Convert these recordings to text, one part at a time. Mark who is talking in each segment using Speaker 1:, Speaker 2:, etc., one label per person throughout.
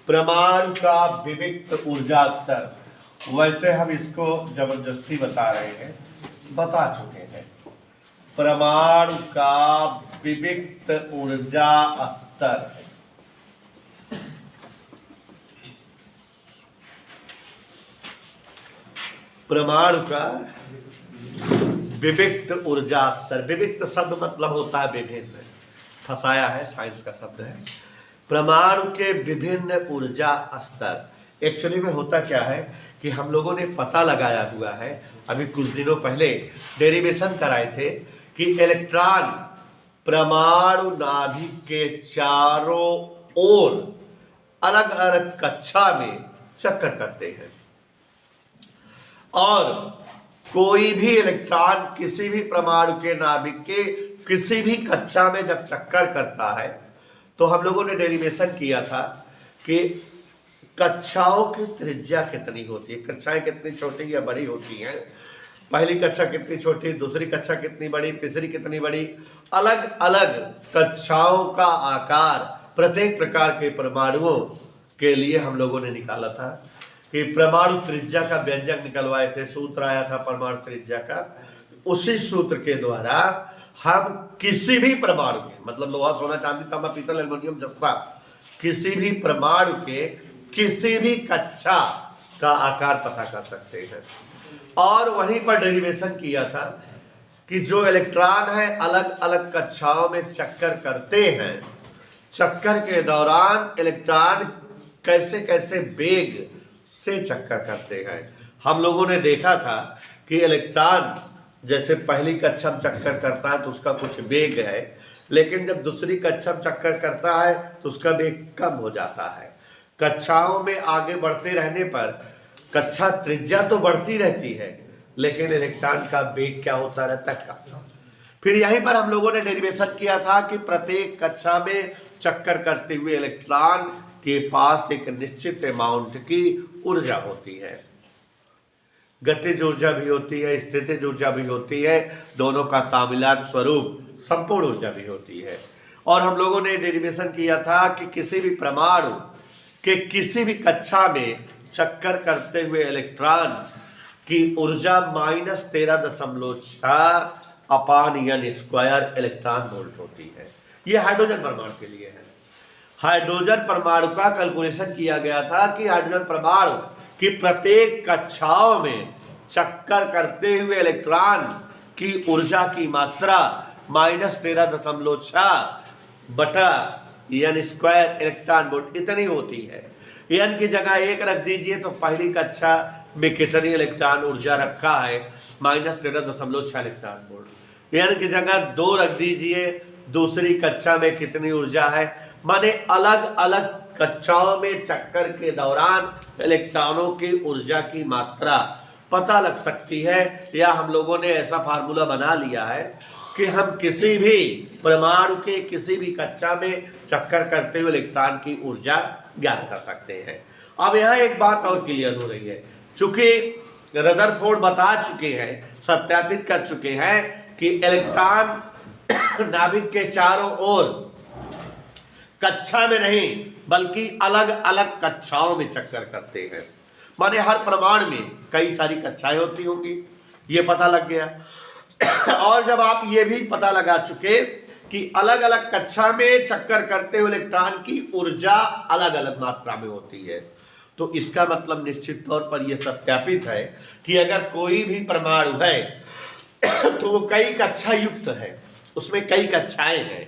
Speaker 1: परमाणु का विविक्त ऊर्जा स्तर, वैसे हम इसको जबरदस्ती बता रहे हैं, बता चुके हैं। परमाणु का विविक्त ऊर्जा स्तर, परमाणु का विविक्त ऊर्जा स्तर। विविक्त शब्द मतलब होता है विभिन्न, फंसाया है, साइंस का शब्द है। परमाणु के विभिन्न ऊर्जा स्तर। एक्चुअली में होता क्या है कि हम लोगों ने पता लगाया हुआ है, अभी कुछ दिनों पहले डेरिवेशन कराए थे कि इलेक्ट्रॉन परमाणु नाभिक के चारों ओर अलग अलग कक्षा में चक्कर करते हैं, और कोई भी इलेक्ट्रॉन किसी भी परमाणु के नाभिक के किसी भी कक्षा में जब चक्कर करता है तो हम लोगों ने डेरिवेशन किया था कि कक्षाओं की त्रिज्या कितनी होती है, कक्षाएं कितनी छोटी या बड़ी होती हैं, पहली कक्षा कितनी छोटी, दूसरी कक्षा कितनी बड़ी, तीसरी कितनी बड़ी, अलग अलग कक्षाओं का आकार प्रत्येक प्रकार के परमाणुओं के लिए हम लोगों ने निकाला था कि परमाणु त्रिज्या का व्यंजक निकलवाए थे, सूत्र आया था परमाणु त्रिज्या का। उसी सूत्र के द्वारा हम किसी भी परमाणु के, मतलब लोहा, सोना, चांदी, तांबा, पीतल, एल्युमिनियम, जस्ता, किसी भी परमाणु के किसी भी कक्षा का आकार पता कर सकते हैं। और वहीं पर डेरिवेशन किया था कि जो इलेक्ट्रॉन है अलग अलग कक्षाओं में चक्कर करते हैं, चक्कर के दौरान इलेक्ट्रॉन कैसे कैसे वेग से चक्कर करते हैं। हम लोगों ने देखा था कि इलेक्ट्रॉन जैसे पहली कक्षा में चक्कर करता है तो उसका कुछ वेग है, लेकिन जब दूसरी कक्षा में चक्कर करता है तो उसका वेग कम हो जाता है। कक्षाओं में आगे बढ़ते रहने पर कक्षा त्रिज्या तो बढ़ती रहती है, लेकिन इलेक्ट्रॉन का वेग क्या होता रहता है, कम। फिर यहीं पर हम लोगों ने डेरिवेशन किया था कि प्रत्येक कक्षा में चक्कर करते हुए इलेक्ट्रॉन के पास एक निश्चित अमाउंट की ऊर्जा होती है, गतिज ऊर्जा भी होती है, स्थितिज ऊर्जा भी होती है, दोनों का सम्मिलित स्वरूप संपूर्ण ऊर्जा भी होती है। और हम लोगों ने डेरिवेशन किया था कि किसी भी परमाणु के किसी भी कक्षा में चक्कर करते हुए इलेक्ट्रॉन की ऊर्जा -13.6 अपान n स्क्वायर इलेक्ट्रॉन वोल्ट होती है। यह हाइड्रोजन परमाणु के लिए है। हाइड्रोजन परमाणु का कैलकुलेशन किया गया था कि हाइड्रोजन परमाणु की प्रत्येक कक्षाओं में चक्कर करते हुए इलेक्ट्रॉन की ऊर्जा की मात्रा -13.6 बटा n स्क्वायर इलेक्ट्रॉन वोल्ट इतनी होती है। n की जगह 1 रख दीजिए तो पहली कक्षा में कितनी इलेक्ट्रॉन ऊर्जा रखा है, -13.6 इलेक्ट्रॉन वोल्ट। n की जगह 2 रख दीजिए, दूसरी कक्षा में कितनी ऊर्जा है, माने अलग अलग कक्षाओं में चक्कर के दौरान इलेक्ट्रॉनों की ऊर्जा की मात्रा पता लग सकती है। या हम लोगों ने ऐसा फार्मूला बना लिया है कि हम किसी भी परमाणु के किसी भी कक्षा में चक्कर करते हुए इलेक्ट्रॉन की ऊर्जा ज्ञात कर सकते हैं। अब यहाँ एक बात और क्लियर हो रही है, चूंकि रदरफोर्ड बता चुके हैं, सत्यापित कर चुके हैं कि इलेक्ट्रॉन नाभिक के चारों ओर कक्षा में नहीं बल्कि अलग अलग कक्षाओं में चक्कर करते हैं, माने हर परमाणु में कई सारी कक्षाएं होती होंगी, ये पता लग गया। और जब आप ये भी पता लगा चुके कि अलग अलग कक्षा में चक्कर करते हुए इलेक्ट्रॉन की ऊर्जा अलग अलग मात्रा में होती है, तो इसका मतलब निश्चित तौर पर यह सत्यापित है कि अगर कोई भी परमाणु है तो वो कई कक्षा युक्त है, उसमें कई कक्षाएं हैं,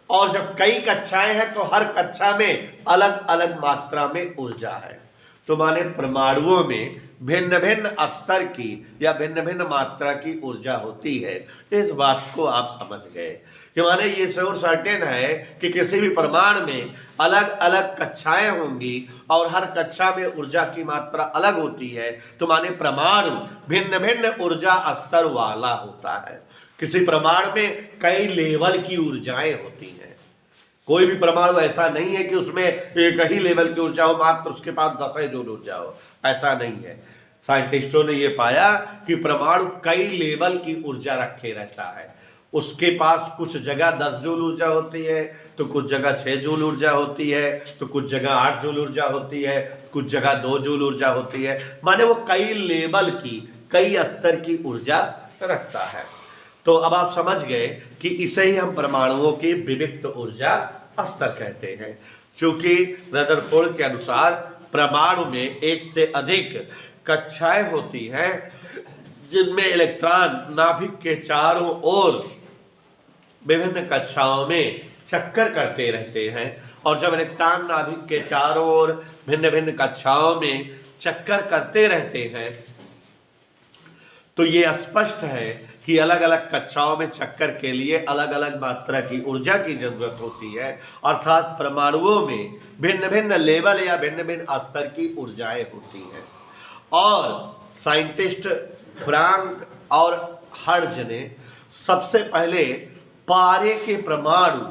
Speaker 1: और जब कई कक्षाएं हैं तो हर कक्षा में अलग अलग मात्रा में ऊर्जा है। तो माने परमाणुओं में भिन्न भिन्न स्तर की या भिन्न भिन्न मात्रा की ऊर्जा होती है। इस बात को आप समझ गए कि माने ये श्योर सर्टेन है कि किसी भी परमाणु में अलग अलग कक्षाएं होंगी और हर कक्षा में ऊर्जा की मात्रा अलग होती है। तो माने परमाणु भिन्न भिन्न ऊर्जा स्तर वाला होता है। किसी परमाणु में कई लेवल की ऊर्जाएं होती हैं। कोई भी परमाणु ऐसा नहीं है कि उसमें एक ही लेवल की ऊर्जा हो, मात्र उसके पास 10 जूल ऊर्जा हो, ऐसा नहीं है। साइंटिस्टों ने यह पाया कि परमाणु कई लेवल की ऊर्जा रखे रहता है। उसके पास कुछ जगह 10 जूल ऊर्जा होती है, तो कुछ जगह 6 जूल ऊर्जा होती है, तो कुछ जगह 8 जूल ऊर्जा होती है, कुछ जगह 2 जूल ऊर्जा होती है। माने वो कई लेवल की, कई स्तर की ऊर्जा रखता है। तो अब आप समझ गए कि इसे ही हम परमाणुओं की विविक्त ऊर्जा स्तर कहते हैं। चूंकि रदरफोर्ड के अनुसार परमाणु में एक से अधिक कक्षाएं होती हैं जिनमें इलेक्ट्रॉन नाभिक के चारों ओर विभिन्न कक्षाओं में चक्कर करते रहते हैं। और जब इलेक्ट्रॉन नाभिक के चारों ओर भिन्न भिन्न कक्षाओं में चक्कर करते रहते हैं तो ये स्पष्ट है कि अलग अलग कक्षाओं में चक्कर के लिए अलग अलग मात्रा की ऊर्जा की जरूरत होती है। अर्थात परमाणुओं में भिन्न भिन्न लेवल या भिन्न भिन्न स्तर की ऊर्जाएं होती हैं। और साइंटिस्ट फ्रैंक और हर्ट्ज ने सबसे पहले पारे के परमाणु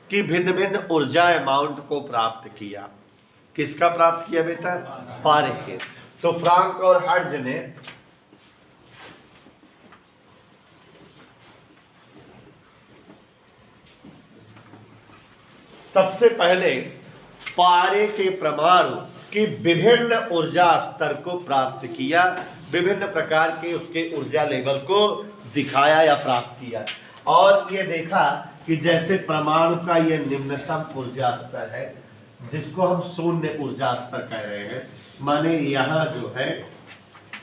Speaker 1: की भिन्न भिन्न ऊर्जा अमाउंट को प्राप्त किया। किसका प्राप्त किया बेटा? पारे के। तो फ्रैंक और हर्ट्ज ने सबसे पहले पारे के परमाणु की विभिन्न ऊर्जा स्तर को प्राप्त किया, विभिन्न प्रकार के उसके ऊर्जा लेवल को दिखाया या प्राप्त किया। और ये देखा कि जैसे परमाणु का ये निम्नतम ऊर्जा स्तर है जिसको हम शून्य ऊर्जा स्तर कह रहे हैं, माने यहां जो है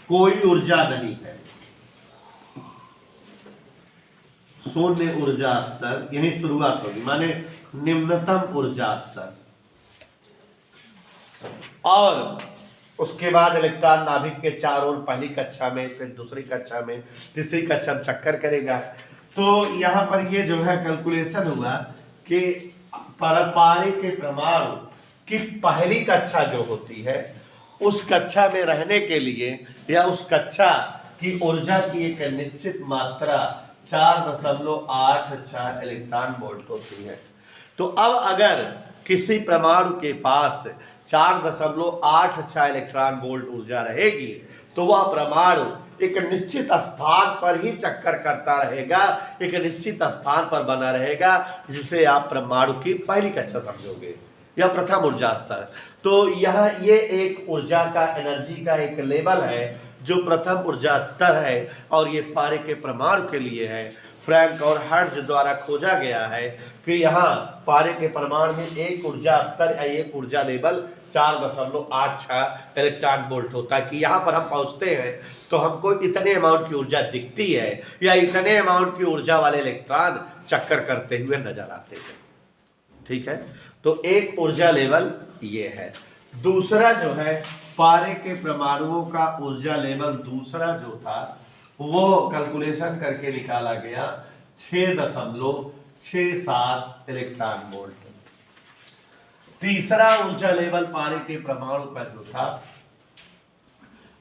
Speaker 1: कोई ऊर्जा नहीं है, शून्य ऊर्जा स्तर यही शुरुआत होगी, माने निम्नतम ऊर्जा स्तर। और उसके बाद इलेक्ट्रॉन नाभिक के चारों ओर पहली कक्षा में, फिर दूसरी कक्षा में, तीसरी कक्षा में चक्कर करेगा। तो यहाँ पर ये जो है कैलकुलेशन हुआ कि पारे के परमाणु की पहली कक्षा जो होती है उस कक्षा में रहने के लिए या उस कक्षा की ऊर्जा की एक निश्चित मात्रा 4.86 इलेक्ट्रॉन वोल्ट होती है। तो अब अगर किसी परमाणु के पास 4.86 इलेक्ट्रॉन वोल्ट ऊर्जा रहेगी तो वह परमाणु एक निश्चित स्थान पर ही चक्कर करता रहेगा, एक निश्चित स्थान पर बना रहेगा, जिसे आप परमाणु की पहली कक्षा समझोगे, यह प्रथम ऊर्जा स्तर। तो यह ये एक ऊर्जा का, एनर्जी का एक लेवल है जो प्रथम ऊर्जा स्तर है और ये पारे के परमाणु के लिए है। फ्रैंक और हर्ट्ज द्वारा खोजा गया है कि यहाँ पारे के परमाणु में एक ऊर्जा स्तर या एक ऊर्जा लेवल 4.86 इलेक्ट्रॉन वोल्ट होता है। कि यहाँ पर हम पहुँचते हैं तो हमको इतने अमाउंट की ऊर्जा दिखती है या इतने अमाउंट की ऊर्जा वाले इलेक्ट्रॉन चक्कर करते हुए नजर आते हैं। ठीक है, तो एक ऊर्जा लेवल ये है। दूसरा जो है पारे के परमाणुओं का ऊर्जा लेवल दूसरा जो था वो कैलकुलेशन करके निकाला गया 6.67 इलेक्ट्रॉन वोल्ट। तीसरा ऊर्जा लेवल पारे के परमाणु का जो था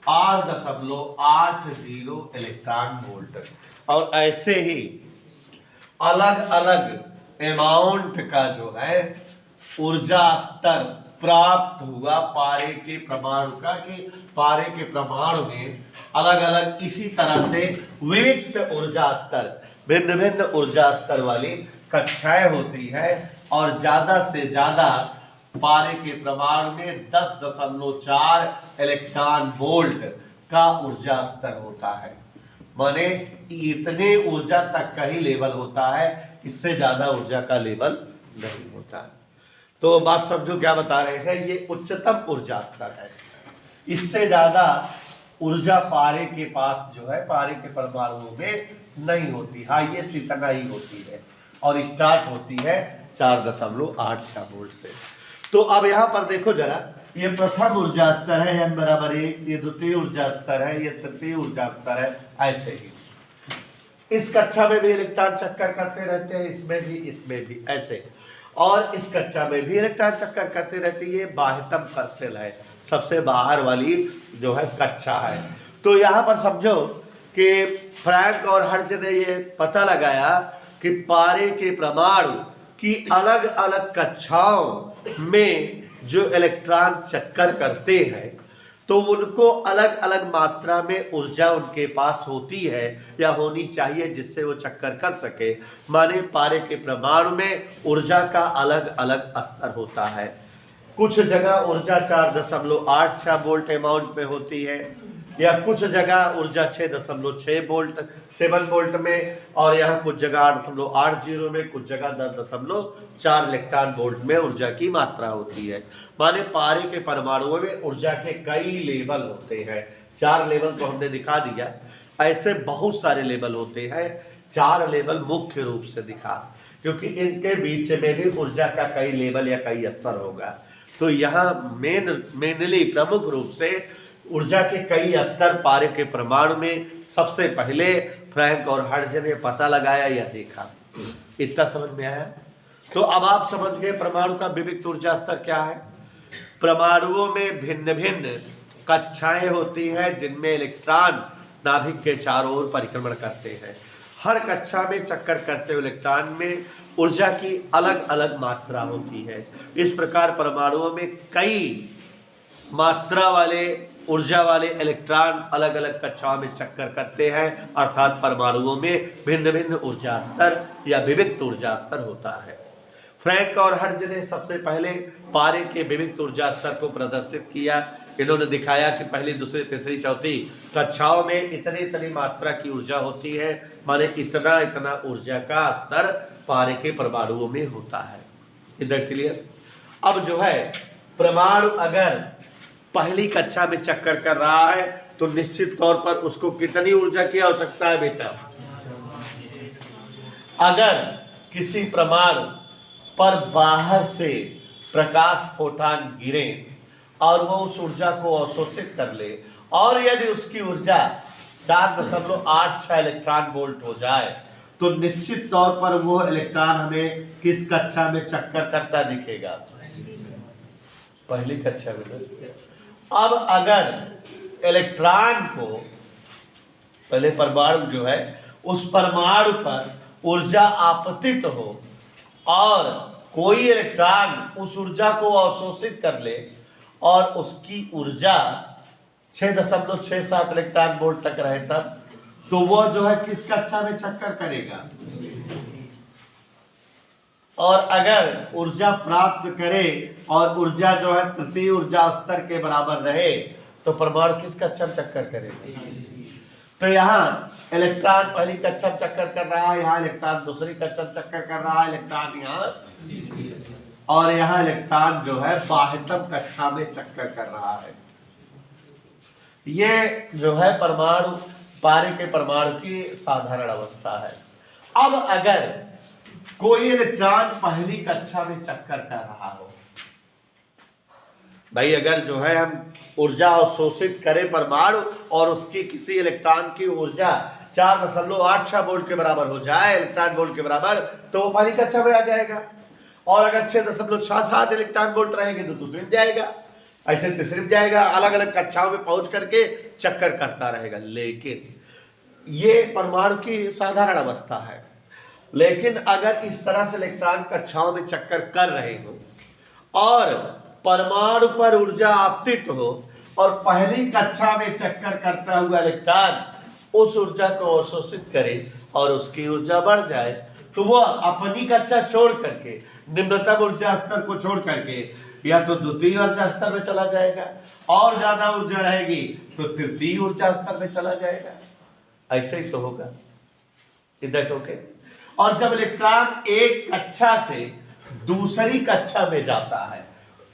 Speaker 1: 8.80 इलेक्ट्रॉन वोल्ट। और ऐसे ही अलग अलग अमाउंट का जो है ऊर्जा स्तर प्राप्त हुआ पारे के परमाणु का, कि पारे के परमाणु में अलग अलग इसी तरह से विविध ऊर्जा स्तर, भिन्न भिन्न ऊर्जा स्तर वाली कक्षाएं होती है। और ज्यादा से ज्यादा पारे के परमाणु में 10.4 इलेक्ट्रॉन वोल्ट का ऊर्जा स्तर होता है। माने इतने ऊर्जा तक का ही लेवल होता है, इससे ज्यादा ऊर्जा का लेवल नहीं होता। तो बात समझो क्या बता रहे हैं, ये उच्चतम ऊर्जा स्तर है। इससे ज्यादा ऊर्जा पारे के पास जो है, पारे के परमाणुओं में नहीं होती। हाईएस्ट इतना ही होती है और स्टार्ट होती है 4.86 वोल्ट से। तो अब यहाँ पर देखो जरा, ये प्रथम ऊर्जा स्तर है n=1, ये द्वितीय ऊर्जा स्तर है, ये तृतीय ऊर्जा स्तर है। ऐसे ही इस कक्षा में भी इलेक्ट्रॉन चक्कर करते रहते हैं, इसमें भी ऐसे। और इस कक्षा में भी इलेक्ट्रॉन चक्कर करते रहते हैं। ये बाह्यतम सेल है, सबसे बाहर वाली जो है कक्षा है। तो यहाँ पर समझो कि फ्रैंक और हर्ट्ज ने ये पता लगाया कि पारे के परमाणु की अलग अलग कक्षाओं में जो इलेक्ट्रॉन चक्कर करते हैं तो उनको अलग अलग मात्रा में ऊर्जा उनके पास होती है या होनी चाहिए जिससे वो चक्कर कर सके। माने पारे के परमाणु में ऊर्जा का अलग अलग स्तर होता है। कुछ जगह ऊर्जा 4.86 वोल्ट अमाउंट में होती है, या कुछ जगह ऊर्जा 6.6 वोल्ट 7 वोल्ट में, और यहाँ कुछ जगह 8.80 में, कुछ जगह 10.4 इलेक्ट्रॉन वोल्ट में ऊर्जा की मात्रा होती है। माने पारे के परमाणुओं में ऊर्जा के कई लेवल होते हैं। 4 लेवल तो हमने दिखा दिया, ऐसे बहुत सारे लेवल होते हैं। 4 लेवल मुख्य रूप से दिखा, क्योंकि इनके बीच में भी ऊर्जा का कई लेवल या कई स्तर होगा। तो यहाँ मेनली प्रमुख रूप से ऊर्जा के कई स्तर पारे के परमाणु में सबसे पहले फ्रैंक और हर्ट्ज ने पता लगाया या देखा। इतना समझ में आया? तो अब आप समझ गए परमाणु का विविक्त ऊर्जा स्तर क्या है। परमाणुओं में भिन्न भिन्न कक्षाएं होती हैं जिनमें इलेक्ट्रॉन नाभिक के चारों ओर परिक्रमण करते हैं। हर कक्षा में चक्कर करते हुए इलेक्ट्रॉन में ऊर्जा की अलग अलग मात्रा होती है। इस प्रकार परमाणुओं में कई मात्रा वाले ऊर्जा वाले इलेक्ट्रॉन अलग अलग कक्षाओं में चक्कर करते हैं, अर्थात परमाणुओं में भिन्न भिन्न ऊर्जा स्तर या विविक्त ऊर्जा स्तर होता है। फ्रैंक और हर्ट्ज ने सबसे पहले पारे के विविक्त ऊर्जा स्तर को प्रदर्शित किया। इन्होंने दिखाया कि पहली, दूसरी, तीसरी, चौथी कक्षाओं में इतनी इतनी मात्रा की ऊर्जा होती है, माने इतना इतना ऊर्जा का स्तर पारे के परमाणुओं में होता है। इधर क्लियर? अब जो है परमाणु अगर पहली कक्षा में चक्कर कर रहा है तो निश्चित तौर पर उसको कितनी ऊर्जा की आवश्यकता है बेटा? अगर किसी परमाणु पर बाहर से प्रकाश फोटान गिरे और वो उस ऊर्जा को अवशोषित कर ले, और यदि उसकी ऊर्जा 4.86 इलेक्ट्रॉन वोल्ट हो जाए, तो निश्चित तौर पर वो इलेक्ट्रॉन हमें किस कक्षा में चक्कर करता दिखेगा? पहली कक्षा में। अब अगर इलेक्ट्रॉन को पहले परमाणु जो है उस परमाणु पर ऊर्जा आपतित हो और कोई इलेक्ट्रॉन उस ऊर्जा को अवशोषित कर ले और उसकी ऊर्जा 6.67 इलेक्ट्रॉन वोल्ट तक रहे तब, तो वो जो है किस कक्षा में चक्कर करेगा? और अगर ऊर्जा प्राप्त करे और ऊर्जा जो है तृतीय ऊर्जा स्तर के बराबर रहे तो परमाणु किस कक्षा में चक्कर करेगा? तो यहाँ इलेक्ट्रॉन पहली कक्षा में चक्कर कर रहा है, यहाँ इलेक्ट्रॉन दूसरी कक्षा में चक्कर कर रहा है, इलेक्ट्रॉन यहाँ, और यहाँ इलेक्ट्रॉन जो है बाह्यतम कक्षा में चक्कर कर रहा है। ये जो है परमाणु पारे के परमाणु की साधारण अवस्था है। अब अगर कोई इलेक्ट्रॉन पहली कक्षा में चक्कर कर रहा हो, भाई अगर जो है हम ऊर्जा अवशोषित करें परमाणु और उसकी किसी इलेक्ट्रॉन की ऊर्जा 4.86 वोल्ट के बराबर हो जाए, इलेक्ट्रॉन वोल्ट के बराबर, तो वो पहली कक्षा में आ जाएगा। और अगर 6.67 इलेक्ट्रॉन वोल्ट रहेंगे तो दूसरी में जाएगा, ऐसे तीसरी में जाएगा, अलग अलग कक्षाओं में पहुंच करके चक्कर करता रहेगा। लेकिन ये परमाणु की साधारण अवस्था है। लेकिन अगर इस तरह से इलेक्ट्रॉन कक्षाओं में चक्कर कर रहे हो और परमाणु पर ऊर्जा आपतित हो और पहली कक्षा में चक्कर करता हुआ इलेक्ट्रॉन उस ऊर्जा को अवशोषित करे और उसकी ऊर्जा बढ़ जाए, तो वो अपनी कक्षा छोड़ करके, निम्नतम ऊर्जा स्तर को छोड़ करके या तो द्वितीय ऊर्जा स्तर में चला जाएगा, और ज्यादा ऊर्जा रहेगी तो तृतीय ऊर्जा स्तर में चला जाएगा। ऐसे ही तो होगा। इधर ओके। और जब इलेक्ट्रॉन एक कक्षा से दूसरी कक्षा में जाता है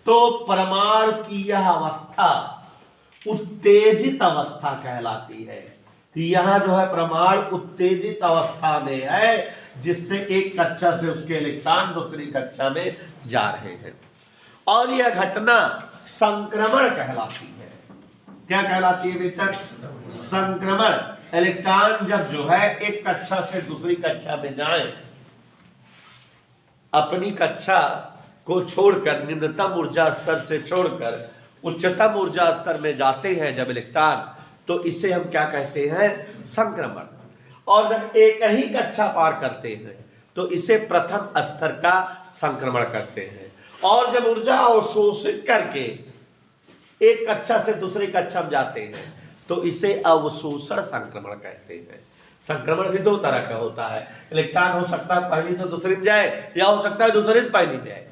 Speaker 1: तो परमाणु की यह अवस्था उत्तेजित अवस्था कहलाती है। यहां जो है परमाणु उत्तेजित अवस्था में है, जिससे एक कक्षा से उसके इलेक्ट्रॉन दूसरी कक्षा में जा रहे हैं, और यह घटना संक्रमण कहलाती है। क्या कहलाती है बेटा? संक्रमण। इलेक्ट्रॉन जब जो है एक कक्षा से दूसरी कक्षा में जाए, अपनी कक्षा को छोड़कर, निम्नतम ऊर्जा स्तर से छोड़कर उच्चतम ऊर्जा स्तर में जाते हैं जब इलेक्ट्रॉन, तो इसे हम क्या कहते हैं? संक्रमण। और जब एक ही कक्षा पार करते हैं तो इसे प्रथम स्तर का संक्रमण करते हैं। और जब ऊर्जा अवशोषित करके एक कक्षा से दूसरी कक्षा में जाते हैं तो इसे अवशोषण संक्रमण कहते हैं। संक्रमण भी दो तरह का होता है, इलेक्ट्रॉन हो सकता है पहली से दूसरी में जाए या हो सकता है दूसरी से पहली में जाए।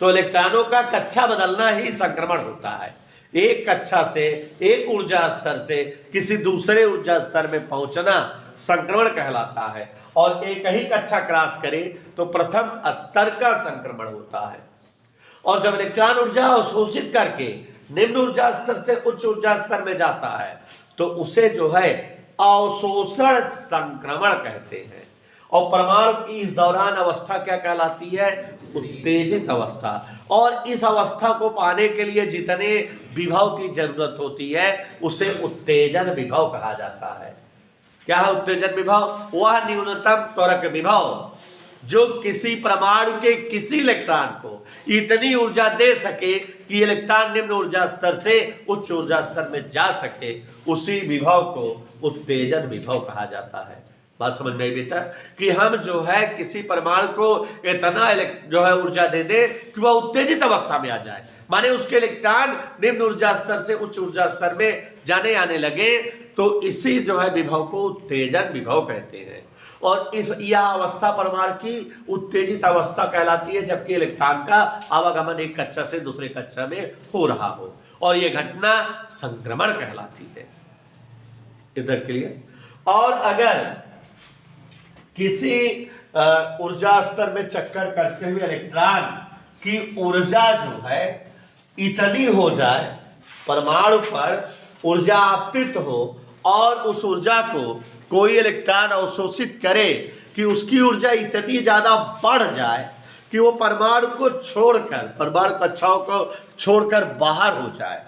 Speaker 1: तो इलेक्ट्रॉनों का कक्षा बदलना ही संक्रमण होता है। एक कक्षा से, एक ऊर्जा स्तर से किसी दूसरे ऊर्जा स्तर में पहुंचना संक्रमण कहलाता है। और एक ही कक्षा क्रॉस करे तो प्रथम स्तर का संक्रमण होता है। और जब इलेक्ट्रॉन ऊर्जा अवशोषित करके निम्न ऊर्जा स्तर से उच्च ऊर्जा स्तर में जाता है तो उसे जो है अवशोषण संक्रमण कहते हैं। और परमाणु की इस दौरान अवस्था क्या कहलाती है? उत्तेजित अवस्था। और इस अवस्था को पाने के लिए जितने विभव की जरूरत होती है उसे उत्तेजन विभव कहा जाता है। क्या है उत्तेजन विभव? वह न्यूनतम त्वरक विभव जो किसी परमाणु के किसी इलेक्ट्रॉन को इतनी ऊर्जा दे सके कि इलेक्ट्रॉन निम्न ऊर्जा स्तर से उच्च ऊर्जा स्तर में जा सके, उसी विभव को उत्तेजन विभव कहा जाता है। बात समझ में आई बेटा? कि हम जो है किसी परमाणु को इतना जो है ऊर्जा दे दे कि वह उत्तेजित अवस्था में आ जाए, माने उसके इलेक्ट्रॉन निम्न ऊर्जा स्तर से उच्च ऊर्जा स्तर में जाने आने लगे, तो इसी जो है विभव को उत्तेजन विभव कहते हैं। और इस यह अवस्था परमाणु की उत्तेजित अवस्था कहलाती है जबकि इलेक्ट्रॉन का आवागमन एक कक्षा से दूसरे कक्षा में हो रहा हो, और यह घटना संक्रमण कहलाती है। इधर के लिए और अगर किसी ऊर्जा स्तर में चक्कर करते हुए इलेक्ट्रॉन की ऊर्जा जो है इतनी हो जाए, परमाणु पर ऊर्जा आपतित हो और उस ऊर्जा को कोई इलेक्ट्रॉन अवशोषित करे कि उसकी ऊर्जा इतनी ज्यादा बढ़ जाए कि वो परमाणु को छोड़कर, परमाणु कक्षाओं को छोड़कर बाहर हो जाए।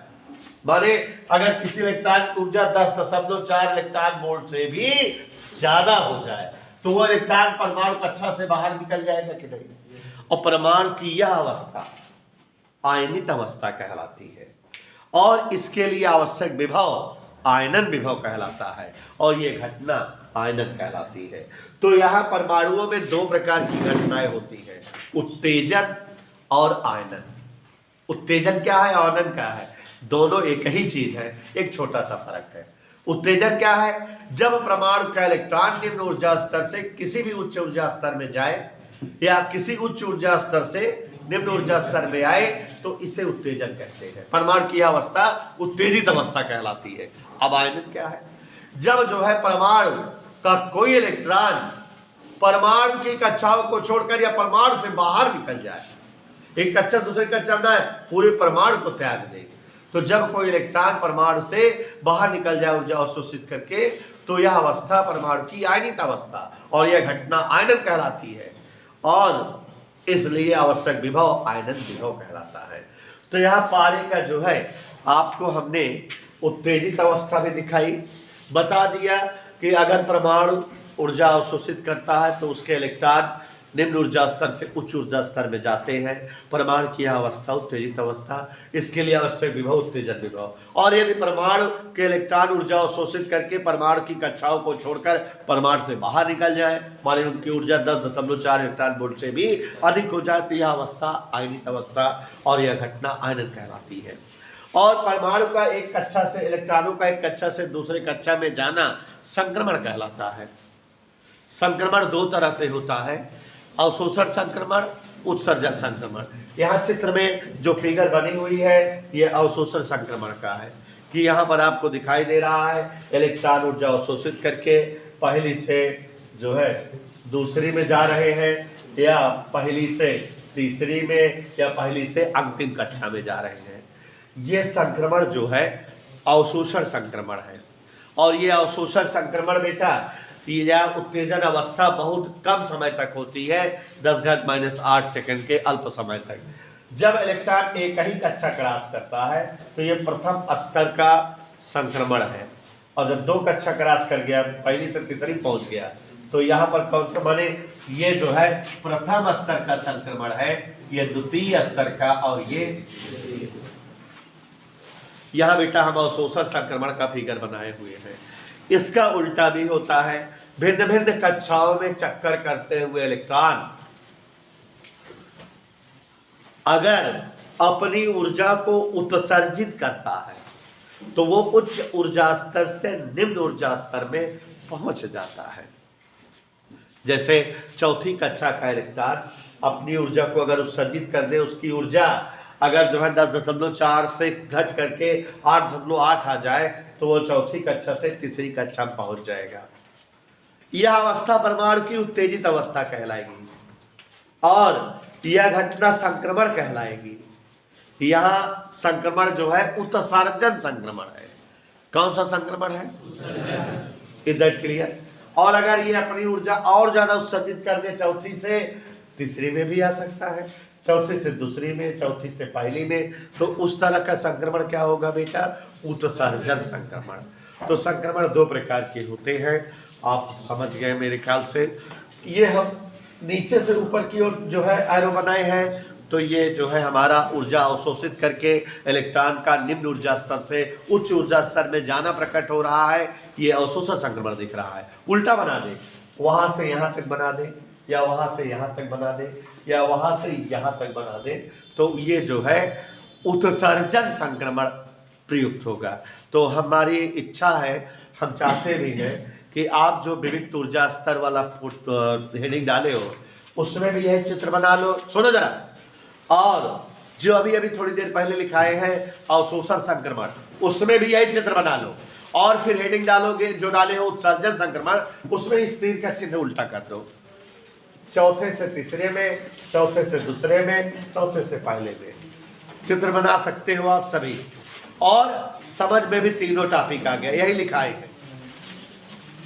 Speaker 1: माने अगर किसी इलेक्ट्रॉन की ऊर्जा 10.4 इलेक्ट्रॉन वोल्ट से भी ज्यादा हो जाए तो वो इलेक्ट्रॉन परमाणु कक्षा से बाहर निकल जाएगा कि नहीं। और परमाणु की यह अवस्था आयनित अवस्था कहलाती है और इसके लिए आवश्यक विभव आयनन विभव कहलाता है और ये घटना आयनन कहलाती है। तो यहाँ परमाणुओं में दो प्रकार की घटनाएं होती है, उत्तेजन और आयनन। उत्तेजन क्या है, आयनन क्या है? दोनों एक ही चीज है, एक छोटा सा फर्क है। उत्तेजन क्या है? जब परमाणु का इलेक्ट्रॉन निम्न ऊर्जा स्तर से किसी भी उच्च ऊर्जा स्तर में जाए या किसी उच्च ऊर्जा स्तर से निम्न ऊर्जा स्तर में आए तो इसे उत्तेजन कहते हैं। परमाणु की अवस्था उत्तेजित अवस्था कहलाती है। अब आयनन क्या है? जब जो है परमाणु का कोई इलेक्ट्रॉन परमाणु की कक्षाओं को छोड़कर या परमाणु से बाहर निकल जाए, एक कक्षा दूसरे कक्षा में पूरे परमाणु को त्याग दे, तो जब कोई इलेक्ट्रॉन परमाणु से बाहर निकल जाए ऊर्जा अवशोषित करके, तो यह अवस्था परमाणु की आयनित अवस्था और यह घटना आयनन कहलाती है और इसलिए आवश्यक विभव आयनन विभव कहलाता है। तो यहाँ पारे का जो है आपको हमने उत्तेजित अवस्था भी दिखाई, बता दिया कि अगर परमाणु ऊर्जा अवशोषित करता है तो उसके इलेक्ट्रॉन निम्न ऊर्जा स्तर से उच्च ऊर्जा स्तर में जाते हैं। परमाणु की यह अवस्था उत्तेजित अवस्था, इसके लिए आवश्यक विभव उत्तेजन विभव। और यदि परमाणु के इलेक्ट्रॉन ऊर्जा अवशोषित करके परमाणु की कक्षाओं को छोड़कर परमाणु से बाहर निकल जाए, माने उनकी ऊर्जा 10.4 इलेक्ट्रॉन वोल्ट से भी अधिक हो जाए, तो यह अवस्था आयनित अवस्था और यह घटना आयनन कहलाती है। और परमाणु का एक कक्षा से इलेक्ट्रॉनों का एक कक्षा से दूसरे कक्षा में जाना संक्रमण कहलाता है। संक्रमण दो तरह से होता है, अवशोषण संक्रमण, उत्सर्जन संक्रमण। यहाँ चित्र में जो फिगर बनी हुई है ये अवशोषण संक्रमण का है कि यहाँ पर आपको दिखाई दे रहा है इलेक्ट्रॉन ऊर्जा अवशोषित करके पहली से जो है दूसरी में जा रहे हैं या पहली से तीसरी में या पहली से अंतिम कक्षा में जा रहे हैं। ये संक्रमण जो है अवशोषण संक्रमण है। और ये अवशोषण संक्रमण बेटा यह उत्तेजन अवस्था बहुत कम समय तक होती है, 10⁻⁸ सेकंड के अल्प समय तक। जब इलेक्ट्रॉन एक ही कक्षा क्रॉस करता है तो यह प्रथम स्तर का संक्रमण है, और जब दो कक्षा क्रॉस कर गया, पहली से तीसरी पहुंच गया, तो यहाँ पर कौन सा माने ये जो है प्रथम स्तर का संक्रमण है, ये द्वितीय स्तर का, और ये यहाँ बेटा हम अवशोषण संक्रमण का फिगर बनाए हुए हैं। इसका उल्टा भी होता है, भिन्न भिन्न कक्षाओं में चक्कर करते हुए इलेक्ट्रॉन अगर अपनी ऊर्जा को उत्सर्जित करता है तो वो उच्च ऊर्जा स्तर से निम्न ऊर्जा स्तर में पहुंच जाता है। जैसे चौथी कक्षा का इलेक्ट्रॉन अपनी ऊर्जा को अगर उत्सर्जित कर दे, उसकी ऊर्जा अगर जो है 10.4 से घट करके 8.8 आ जाए तो वो चौथी कक्षा से तीसरी कक्षा में पहुंच जाएगा। यह अवस्था परमाणु की उत्तेजित अवस्था कहलाएगी और यह घटना संक्रमण कहलाएगी। यहाँ संक्रमण जो है उत्सर्जन संक्रमण है। कौन सा संक्रमण है? इधर क्लियर। और अगर ये अपनी ऊर्जा और ज्यादा उत्सर्जित कर दे, चौथी से तीसरी में भी आ सकता है, चौथी से दूसरी में, चौथी से पहली में, तो उस तरह का संक्रमण क्या होगा बेटा? उत्सर्जन संक्रमण। तो संक्रमण दो प्रकार के होते हैं, आप समझ गए मेरे ख्याल से। ये हम नीचे से ऊपर की ओर जो है एरो बनाए हैं, तो ये जो है हमारा ऊर्जा अवशोषित करके इलेक्ट्रॉन का निम्न ऊर्जा स्तर से उच्च ऊर्जा स्तर में जाना प्रकट हो रहा है, ये अवशोषण संक्रमण दिख रहा है। उल्टा बना दे, वहां से यहाँ तक बना दे, या वहां से यहाँ तक बना दे, या वहां से यहाँ तक बना दे, तो ये जो है उत्सर्जन संक्रमण प्रयुक्त होगा। तो हमारी इच्छा है, हम चाहते भी हैं कि आप जो विविध ऊर्जा स्तर वाला हेडिंग डाले हो उसमें भी यह चित्र बना लो। सुनो जरा, और जो अभी अभी थोड़ी देर पहले लिखाए हैं अवशोषण संक्रमण, उसमें भी यही चित्र बना लो, और फिर हेडिंग डालोगे जो डाले हो उत्सर्जन संक्रमण, उसमें इस तीर का चिन्ह उल्टा कर दो। चौथे से तीसरे में, चौथे से दूसरे में, चौथे से पहले में चित्र बना सकते हो आप सभी। और समझ में भी तीनों टॉपिक आ गया, यही लिखा है।